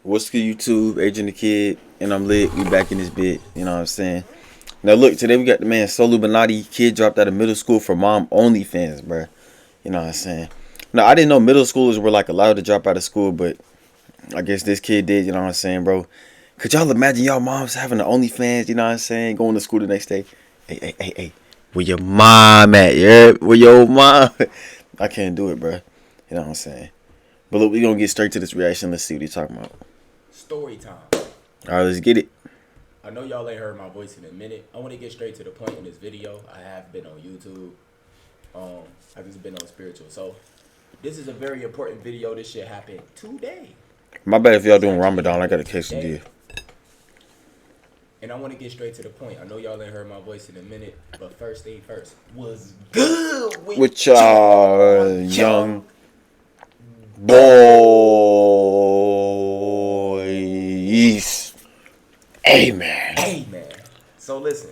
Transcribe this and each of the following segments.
What's good, YouTube? Adriannthakidd, and I'm lit. We back in this bit. You know what I'm saying? Now, look, today we got the man Soluminati. Kid dropped out of middle school for mom Onlyfans, bruh. You know what I'm saying? Now, I didn't know middle schoolers were like allowed to drop out of school, but I guess this kid did. You know what I'm saying, bro? Could y'all imagine y'all moms having the OnlyFans? You know what I'm saying? Going to school the next day. Hey. Where your mom at? Yeah, where your mom? I can't do it, bruh. You know what I'm saying? But look, we gonna get straight to this reaction. Let's see what he's talking about. Story time. All right, let's get it. I know y'all ain't heard my voice in a minute. I want to get straight to the point in this video. I have been on YouTube. I've just been on spiritual. So this is a very important video. This shit happened today. My bad if y'all doing Ramadan. I got a quesadilla. And I want to get straight to the point. I know y'all ain't heard my voice in a minute, but first thing first, was good with y'all young boys. Amen. Amen. So listen,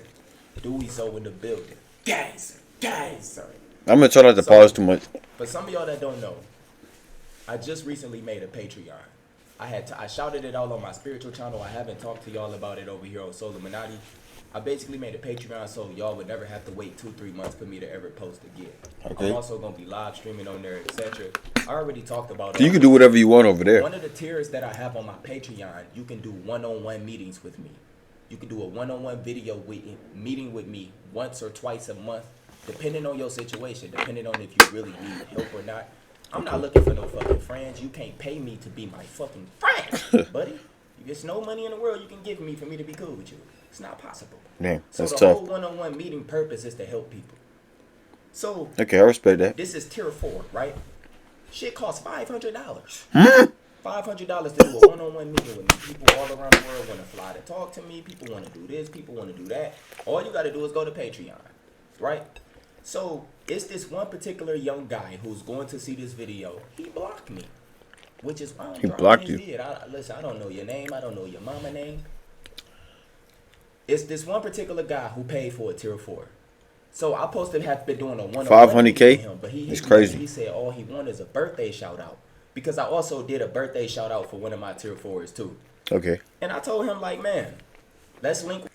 Dewey so in the building. Guys, sorry. I'm gonna try not to pause too much. For some of y'all that don't know, I just recently made a Patreon. I shouted it all on my spiritual channel. I haven't talked to y'all about it over here on Soluminati. I basically made a Patreon so y'all would never have to wait 2-3 months for me to ever post again. Okay. I'm also gonna be live streaming on there, etc. I already talked about it. So you can do whatever you want over there. One of the tiers that I have on my Patreon, you can do one-on-one meetings with me. You can do a one-on-one video meeting with me once or twice a month, depending on your situation, depending on if you really need help or not. I'm not looking for no fucking friends. You can't pay me to be my fucking friend, buddy. There's no money in the world you can give me for me to be cool with you. It's not possible. Damn, that's so the tough. whole one-on-one meeting purpose is to help people. So okay, I respect that. This is tier 4, right? Shit costs $500. $500 to do a one-on-one meeting with me. People all around the world want to fly to talk to me. People want to do this. People want to do that. All you got to do is go to Patreon, right? So it's this one particular young guy who's going to see this video. He blocked me, which is why he blocked you. Listen, I don't know your name. I don't know your mama name. It's this one particular guy who paid for a tier 4. So I supposed to have been doing a one-on-one 500K. with him, but it's crazy. He said all he wanted is a birthday shout out because I also did a birthday shout out for one of my tier 4s too. Okay. And I told him like, man, let's link.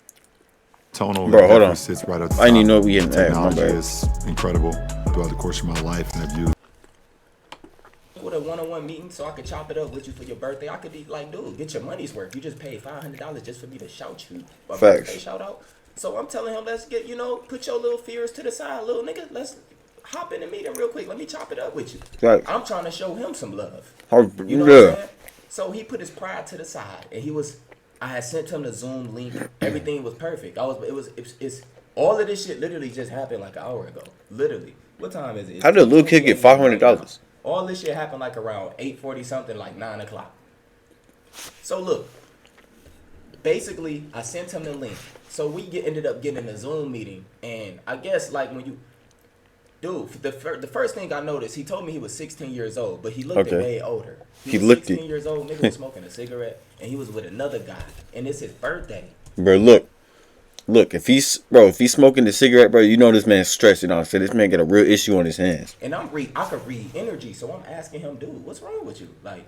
Tonal, bro, hold on. Sits right up the I didn't even know we getting technology is incredible throughout the course of my life, and I've used with a one-on-one meeting so I could chop it up with you for your birthday. I could be like, dude, get your money's worth. You just paid $500 just for me to shout you a birthday shout out. So I'm telling him, let's get, put your little fears to the side, little nigga. Let's hop in the meeting real quick. Let me chop it up with you. Right. I'm trying to show him some love. You know what I'm saying? So he put his pride to the side, and I had sent him the Zoom link. Everything was perfect. It's all of this shit literally just happened like an hour ago. Literally. What time is it? How did a little kid get $500? All this shit happened like around 8:40 something, like 9 o'clock. So look, basically I sent him the link. So we ended up getting a Zoom meeting, and I guess like when you, dude, the first thing I noticed, he told me he was 16 years old, but he looked way older. He was looked 16 years old, nigga was smoking a cigarette, and he was with another guy, and it's his birthday. Bro, look, if he's smoking the cigarette, bro, you know this man's stressed. You know what I'm saying? This man got a real issue on his hands. And I could read energy, so I'm asking him, dude, what's wrong with you? Like,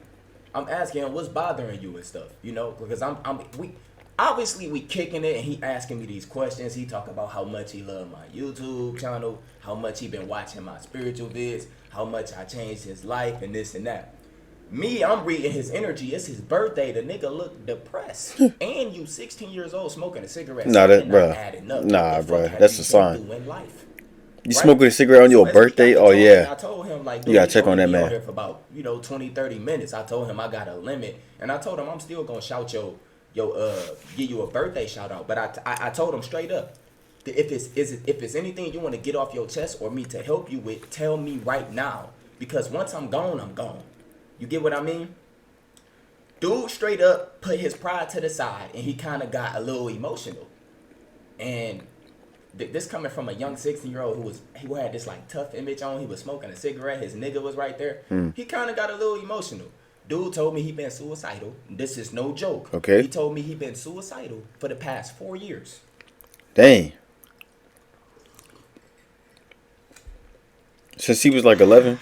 I'm asking him what's bothering you and stuff, because we kicking it, and he asking me these questions. He talk about how much he love my YouTube channel, how much he been watching my spiritual vids, how much I changed his life, and this and that. Me, I'm reading his energy. It's his birthday. The nigga look depressed. And you 16 years old smoking a cigarette. Nah, bro. That's a sign. You smoking a cigarette on your birthday? Oh, yeah. I told him, like, you gotta check on that man. There for about, 20-30 minutes. I told him I got a limit. And I told him I'm still gonna shout give you a birthday shout out. But I told him straight up, if it's anything you want to get off your chest or me to help you with, tell me right now. Because once I'm gone, I'm gone. You get what I mean? Dude straight up put his pride to the side, and he kind of got a little emotional. And this coming from a young 16-year-old who had this like tough image on. He was smoking a cigarette. His nigga was right there. He kind of got a little emotional. Dude told me he been suicidal. This is no joke. Okay. He told me he been suicidal for the past 4 years. Dang. Since he was like 11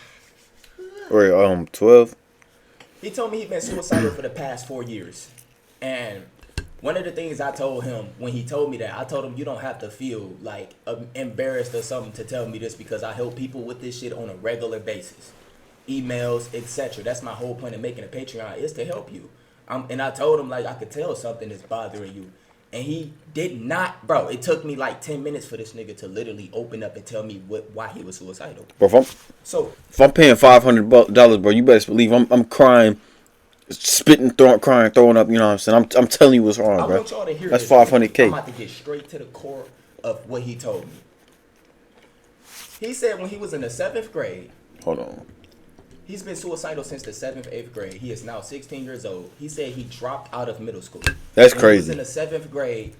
or 12. He told me he'd been suicidal for the past 4 years. And one of the things I told him when he told me that, I told him you don't have to feel like embarrassed or something to tell me this because I help people with this shit on a regular basis. Emails, etc. That's my whole point of making a Patreon is to help you. And I told him like I could tell something is bothering you. And he did not, bro. It took me like 10 minutes for this nigga to literally open up and tell me why he was suicidal. Bro, if I'm paying $500, bro, you best believe I'm crying, spitting, crying, throwing up. You know what I'm saying? I'm telling you what's wrong, bro. I want y'all to hear That's this. $500K. I'm about to get straight to the core of what he told me. He said when he was in the 7th grade. Hold on. He's been suicidal since the 7th, 8th grade. He is now 16 years old. He said he dropped out of middle school. That's when crazy. He was in the 7th grade.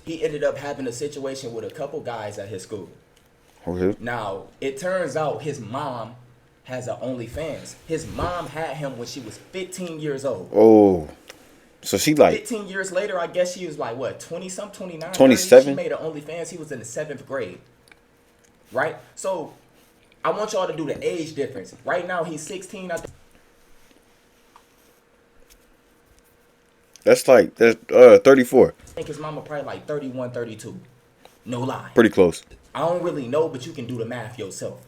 He ended up having a situation with a couple guys at his school. Okay. Now, it turns out his mom has an OnlyFans. His mom had him when she was 15 years old. Oh. So she like 15 years later, I guess she was like, what, 20-something, 29? 27? She made an OnlyFans. He was in the 7th grade. Right? So, I want y'all to do the age difference. Right now, he's 16. that's 34. I think his mama probably like 31, 32. No lie. Pretty close. I don't really know, but you can do the math yourself.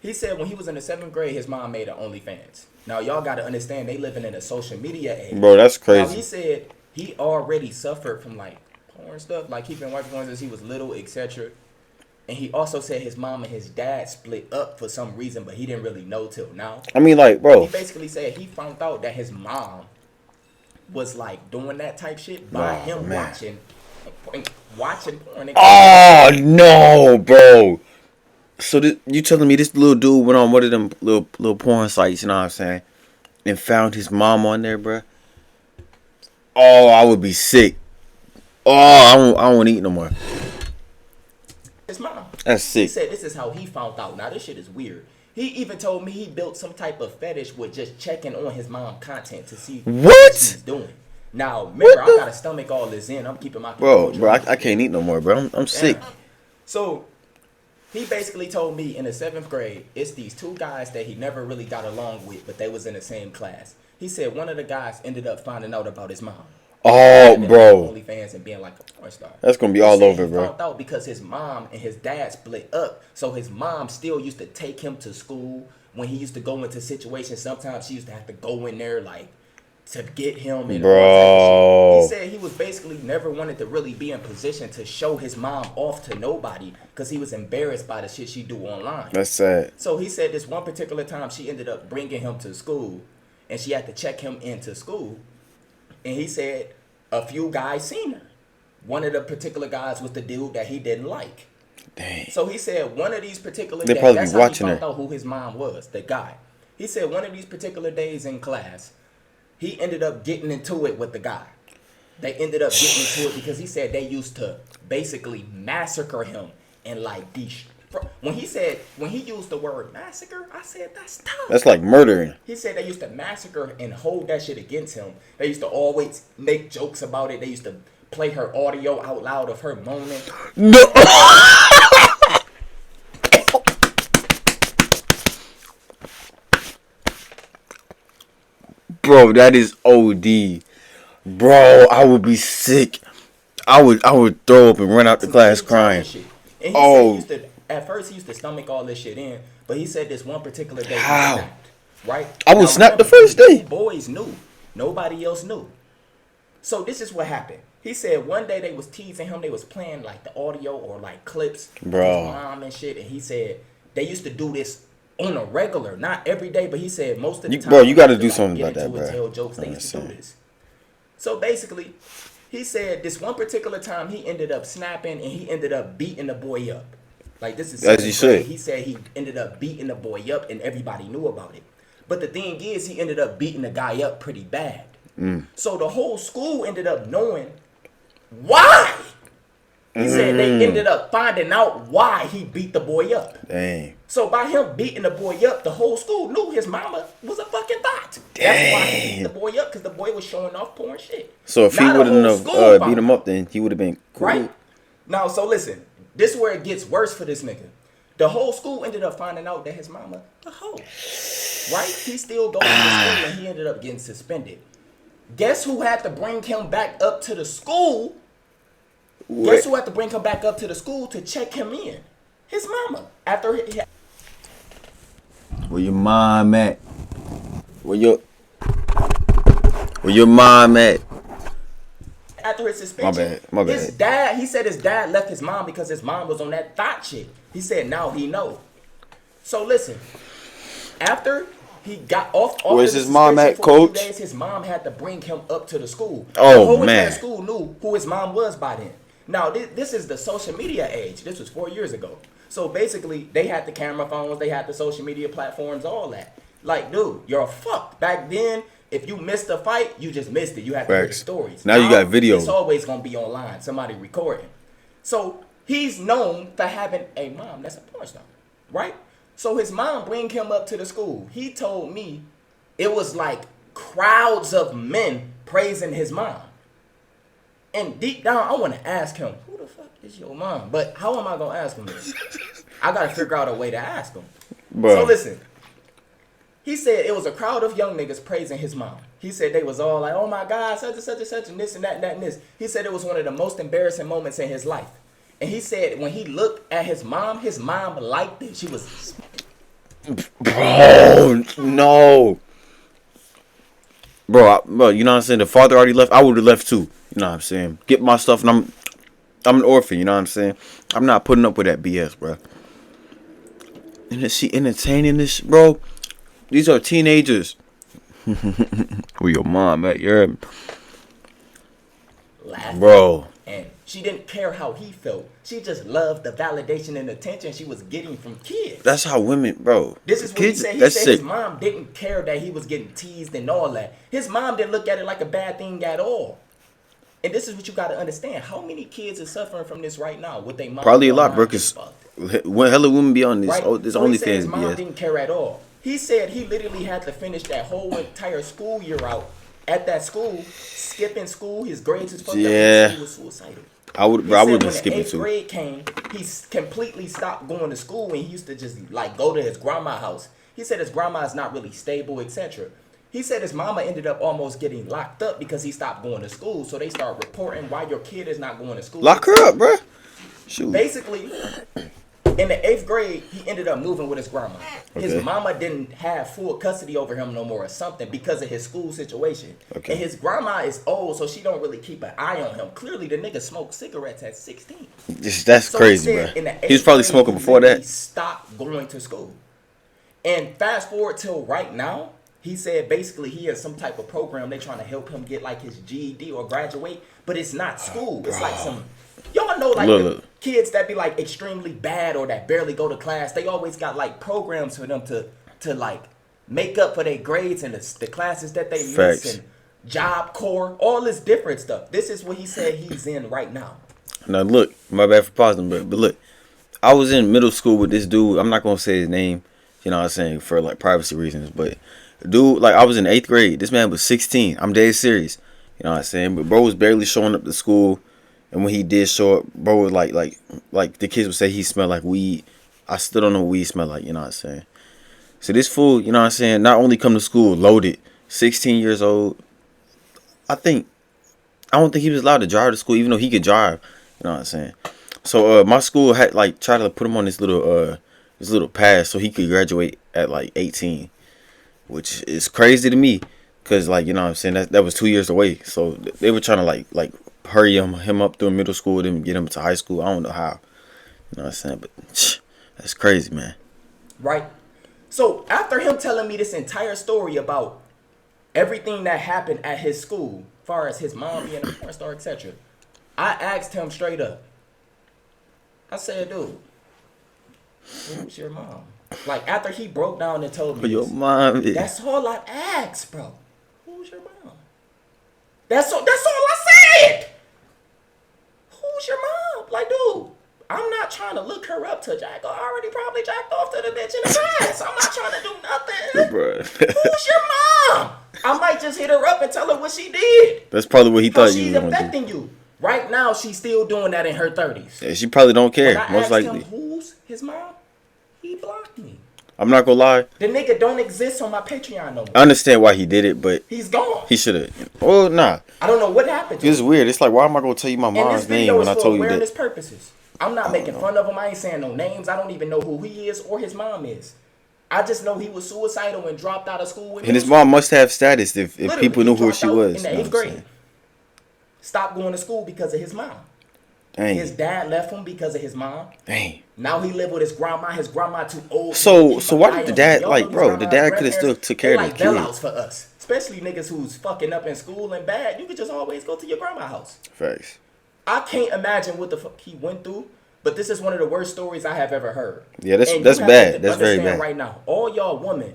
He said when he was in the 7th grade, his mom made an OnlyFans. Now, y'all got to understand, they living in a social media age. Bro, that's crazy. Now, he said he already suffered from, like, porn stuff. Like, he been watching porn since he was little, etc. And he also said his mom and his dad split up for some reason, but he didn't really know till now. I mean, like, bro. He basically said he found out that his mom was, like, doing that type shit by him watching porn. Oh, no, bro. So you telling me this little dude went on one of them little porn sites, you know what I'm saying, and found his mom on there, bro? Oh, I would be sick. Oh, I don't want to eat no more. His mom. That's sick. He said this is how he found out. Now, this shit is weird. He even told me he built some type of fetish with just checking on his mom content to see what he's doing. Now, remember, I gotta stomach all this in. I'm keeping my bro. I can't eat no more, bro. I'm sick. So he basically told me in the 7th grade, it's these two guys that he never really got along with, but they was in the same class. He said one of the guys ended up finding out about his mom. Oh, bro. OnlyFans and being like a porn star. That's gonna be all over, bro. He found out because his mom and his dad split up. So his mom still used to take him to school when he used to go into situations. Sometimes she used to have to go in there like to get him and all that shit. He said he was basically never wanted to really be in position to show his mom off to nobody because he was embarrassed by the shit she do online. That's sad. So he said this one particular time she ended up bringing him to school and she had to check him into school. And he said a few guys seen her. One of the particular guys was the dude that he didn't like. Dang. So he said one of these particular They days, probably that's be how he watching found her. out who his mom was, the guy. He said one of these particular days in class, he ended up getting into it with the guy. They ended up getting into it because he said they used to basically massacre him and like when he used the word massacre, I said that's tough. That's like murdering. He said they used to massacre and hold that shit against him. They used to always make jokes about it. They used to play her audio out loud of her moaning. No. Bro, that is OD. Bro, I would be sick. I would throw up and run out the class crying. And he said at first he used to stomach all this shit in, but he said this one particular day he snapped, right? I would snap the first day. Boys knew. Nobody else knew. So this is what happened. He said one day they was teasing him. They was playing like the audio or like clips of his mom and shit. And he said they used to do this on a regular, not every day, but he said most of the time. Bro, you got to do something about that, bro. Tell jokes. They used to do this. So basically, he said this one particular time he ended up snapping and he ended up beating the boy up. Like this is as he said. He said he ended up beating the boy up and everybody knew about it. But the thing is, he ended up beating the guy up pretty bad. So the whole school ended up knowing why. He said they ended up finding out why he beat the boy up. Dang. So by him beating the boy up, the whole school knew his mama was a fucking thot. That's why he beat the boy up, because the boy was showing off porn shit. So if he wouldn't have beat him up, then he would have been cool. Right? Now, so listen. This is where it gets worse for this nigga. The whole school ended up finding out that his mama a hoe. Right? He still going to school and he ended up getting suspended. Guess who had to bring him back up to the school? What? Guess who had to bring him back up to the school to check him in? His mama. After Where your mom at? Where your mom at? After his suspension, My bad. His dad, he said his dad left his mom because his mom was on that thought shit. He said now he know. So listen, after he got off Where's the his mom suspension at, for a few coach? days, his mom had to bring him up to the school. Oh, the whole man. entire school knew who his mom was by then. Now this is the social media age. This was 4 years ago. So basically, they had the camera phones, they had the social media platforms, all that. Like, dude, you're fucked. Back then, if you missed a fight, you just missed it. You had to hear the stories. Now you got video. It's always gonna be online. Somebody recording. So he's known for having a mom that's a porn star, right? So his mom bring him up to the school. He told me it was like crowds of men praising his mom. And deep down, I want to ask him, who the fuck is your mom? But how am I going to ask him this? I got to figure out a way to ask him. Bro. So listen, he said it was a crowd of young niggas praising his mom. He said they was all like, oh my God, such and such and such and this and that and that and this. He said it was one of the most embarrassing moments in his life. And he said when he looked at his mom liked it. She was... Bro, no. Bro, you know what I'm saying? The father already left. I would have left too. You know what I'm saying? Get my stuff, and I'm an orphan. You know what I'm saying? I'm not putting up with that BS, bro. And is she entertaining this, bro? These are teenagers. Where your mom at? You're laughing. Bro. And she didn't care how he felt. She just loved the validation and attention she was getting from kids. That's how women, bro. This is what kids, he said. He that's said sick. his mom didn't care that he was getting teased and all that. His mom didn't look at it like a bad thing at all. And this is what you got to understand. How many kids are suffering from this right now with their mom? Probably a lot, bro, because when hella women be on this, right? this So he said Onlyfans his mom BS. didn't care at all. He said he literally had to finish that whole entire school year out at that school, skipping school. His grades was fucked up and he was suicidal. I would have skipped it too. When the 8th grade came, he completely stopped going to school and he used to just like go to his grandma's house. He said his grandma is not really stable, etc. He said his mama ended up almost getting locked up because he stopped going to school. So they start reporting why your kid is not going to school. Lock her up, bro. Shoot. Basically, in the 8th grade, he ended up moving with his grandma. His Okay. mama didn't have full custody over him no more or something because of his school situation. Okay. And his grandma is old, so she don't really keep an eye on him. Clearly, the nigga smoked cigarettes at 16. That's So crazy, he said bro. in the He was probably 8th smoking grade, before he that. stopped going to school. And fast forward till right now, he said basically he has some type of program. They trying to help him get like his GED or graduate, but it's not school. It's like some, y'all know like the kids that be like extremely bad or that barely go to class. They always got like programs for them to like make up for their grades and the classes that they miss and Job Corps, all this different stuff. This is what he said he's in right now. Now look, my bad for pausing, but look, I was in middle school with this dude. I'm not gonna say his name, you know what I'm saying, for like privacy reasons, but dude, like I was in 8th grade. This man was 16. I'm dead serious. You know what I'm saying? But bro was barely showing up to school. And when he did show up, bro was like the kids would say he smelled like weed. I still don't know what weed smelled like, you know what I'm saying? So this fool, you know what I'm saying, not only come to school loaded, 16 years old. I don't think he was allowed to drive to school, even though he could drive. You know what I'm saying? So my school had like tried to put him on this little pass so he could graduate at like 18. Which is crazy to me, cause like, you know what I'm saying, that was 2 years away. So they were trying to like hurry him up through middle school, then get him to high school. I don't know how, you know what I'm saying, but that's crazy, man. Right. So after him telling me this entire story about everything that happened at his school, as far as his mom being a porn star, etc., I asked him straight up. I said, dude, who's your mom? Like, after he broke down and told me Your this, mom is... that's all I asked, bro. Who's your mom? That's all I said. Who's your mom? Like, dude, I'm not trying to look her up to jack. I already probably jacked off to the bitch in the past. I'm not trying to do nothing. Bruh. Who's your mom? I might just hit her up and tell her what she did. That's probably what he How thought you she's was going to do. affecting you. Right now, she's still doing that in her 30s. Yeah, she probably don't care, When I most asked likely. him, who's his mom? He blocked me. I'm not gonna lie. The nigga don't exist on my Patreon no more. I understand why he did it, but he's gone. He should have. Oh, nah. I don't know what happened to It's him. weird. It's like, why am I gonna tell you my mom's name when I told you that? Awareness purposes. I'm not making fun of him. I ain't saying no names. I don't even know who he is or his mom is. I just know he was suicidal and dropped out of school. And his mom must have status if people knew who she was. In the 8th grade. Stopped going to school because of his mom. Dang. His dad left him because of his mom. Dang. Now he live with his grandma. His grandma too old. So why did the dad, like, bro, the dad could have still took care of the kid. Bailouts for us. Especially niggas who's fucking up in school and bad. You could just always go to your grandma's house. Facts. I can't imagine what the fuck he went through. But this is one of the worst stories I have ever heard. Yeah, that's bad. That's very bad. Right now, all y'all women,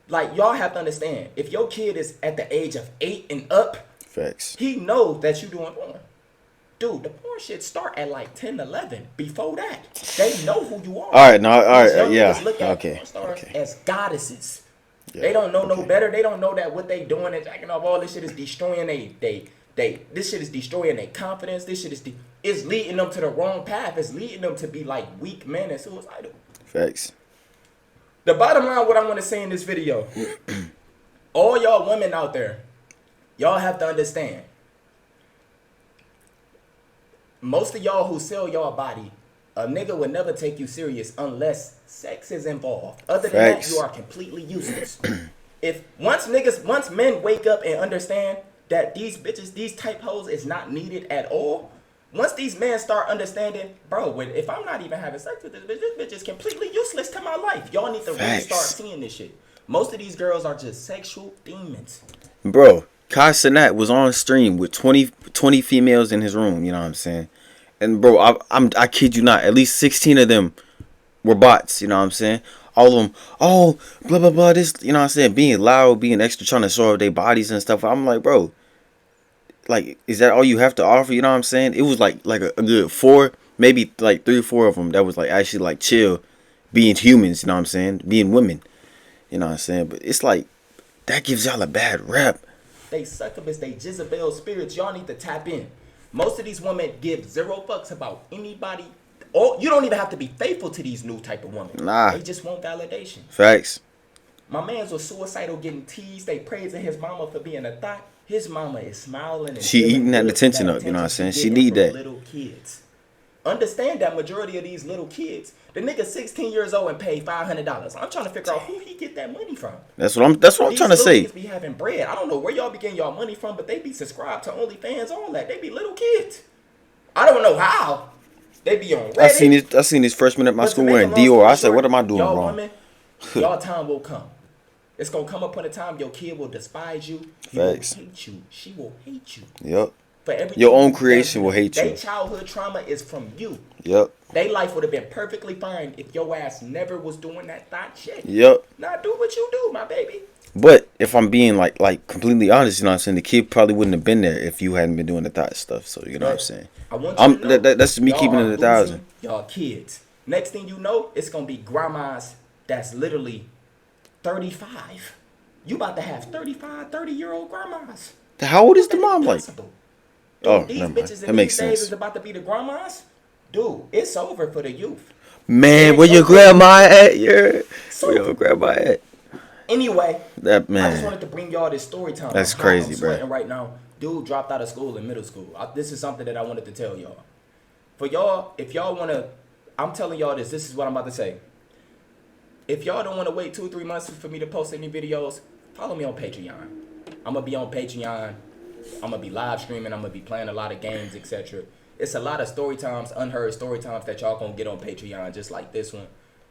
like, y'all have to understand. If your kid is at the age of 8 and up, facts. He knows that you doing porn. Dude, the porn shit start at like 10, 11. Before that, they know who you are. All right, yeah. Look at porn stars as goddesses. Yeah, they don't know no better. They don't know that what they doing and jacking off all this shit is destroying this shit is destroying their confidence. This shit is leading them to the wrong path. It's leading them to be like weak men and suicidal. Facts. The bottom line, what I want to say in this video, all y'all women out there, y'all have to understand. Most of y'all who sell y'all body, a nigga would never take you serious unless sex is involved. Other than that, you are completely useless. Once men wake up and understand that these bitches, these type hoes is not needed at all. Once these men start understanding, bro, if I'm not even having sex with this bitch is completely useless to my life. Y'all need to really start seeing this shit. Most of these girls are just sexual demons. Bro, Kai Cenat was on stream with 20 females in his room, you know what I'm saying? And bro, I kid you not, at least 16 of them were bots, you know what I'm saying? All of them, oh, blah, blah, blah, this, you know what I'm saying? Being loud, being extra, trying to show off their bodies and stuff. I'm like, bro, like, is that all you have to offer? You know what I'm saying? It was like a good 4, maybe like 3 or 4 of them that was like actually like chill, being humans, you know what I'm saying? Being women, you know what I'm saying? But it's like, that gives y'all a bad rep. They succubus, they Jezebel spirits. Y'all need to tap in. Most of these women give 0 fucks about anybody. Or you don't even have to be faithful to these new type of women. Nah. They just want validation. Facts. My man's was suicidal, getting teased. They praising his mama for being a thought. His mama is smiling and she eating that attention up, you know what I'm saying? She need that. Little kids. Understand that majority of these little kids, the nigga 16 years old and paid $500. I'm trying to figure out who he get that money from. That's what I'm trying to say. These be having bread. I don't know where y'all be getting y'all money from, but they be subscribed to Onlyfans, all that. They be little kids. I don't know how. They be on Reddit. I seen these freshmen at my school wearing Dior. I said, what am I doing y'all wrong? Women, y'all time will come. It's gonna come upon a time your kid will despise you. He Facts. will hate you. She will hate you. Yep. For everything your own creation will hate you. Their childhood trauma is from you. Yep. Their life would have been perfectly fine if your ass never was doing that thought shit. Yep. Now do what you do, my baby. But if I'm being like completely honest, you know what I'm saying, the kid probably wouldn't have been there if you hadn't been doing the thought stuff. So you know what I'm saying. I want you to know, that's me keeping it 1,000. Y'all kids. Next thing you know, it's gonna be grandmas that's literally 35. You about to have 35, 30-year-old grandmas. How old is the mom like? Dude, oh, these never mind. bitches That in makes these days sense. is about to be the grandmas. Dude, it's over for the youth. Man, where your grandma at? Where your grandma at? Anyway, that man. I just wanted to bring y'all this story time. That's crazy, bro. Right now, dude dropped out of school in middle school. This is something that I wanted to tell y'all. For y'all, if y'all want to, I'm telling y'all this. This is what I'm about to say. If y'all don't want to wait 2 or 3 months for me to post any videos, follow me on Patreon. I'm going to be on Patreon. I'm going to be live streaming. I'm going to be playing a lot of games, etc. It's a lot of story times, unheard story times that y'all going to get on Patreon, just like this one.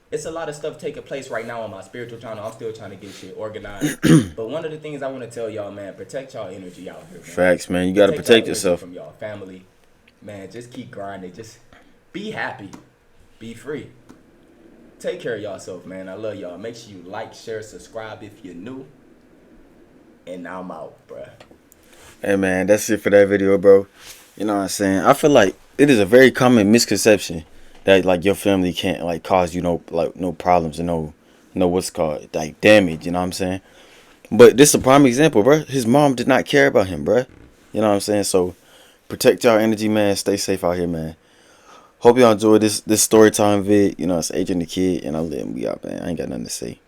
It's a lot of stuff taking place right now on my spiritual channel. I'm still trying to get shit organized. But one of the things I want to tell y'all, man, protect y'all energy out here, man. Facts, man. You got to protect yourself. From y'all family. Man, just keep grinding. Just be happy. Be free. Take care of yourself, man. I love y'all. Make sure you like, share, subscribe if you're new. And I'm out, bruh. Hey, man, that's it for that video, bro. You know what I'm saying? I feel like it is a very common misconception that, like, your family can't, like, cause you no problems and no what's called, like, damage, you know what I'm saying? But this is a prime example, bro. His mom did not care about him, bro. You know what I'm saying? So, protect y'all energy, man. Stay safe out here, man. Hope y'all enjoyed this story time vid. You know, it's Adrian the Kid, and I'm letting we out, man. I ain't got nothing to say.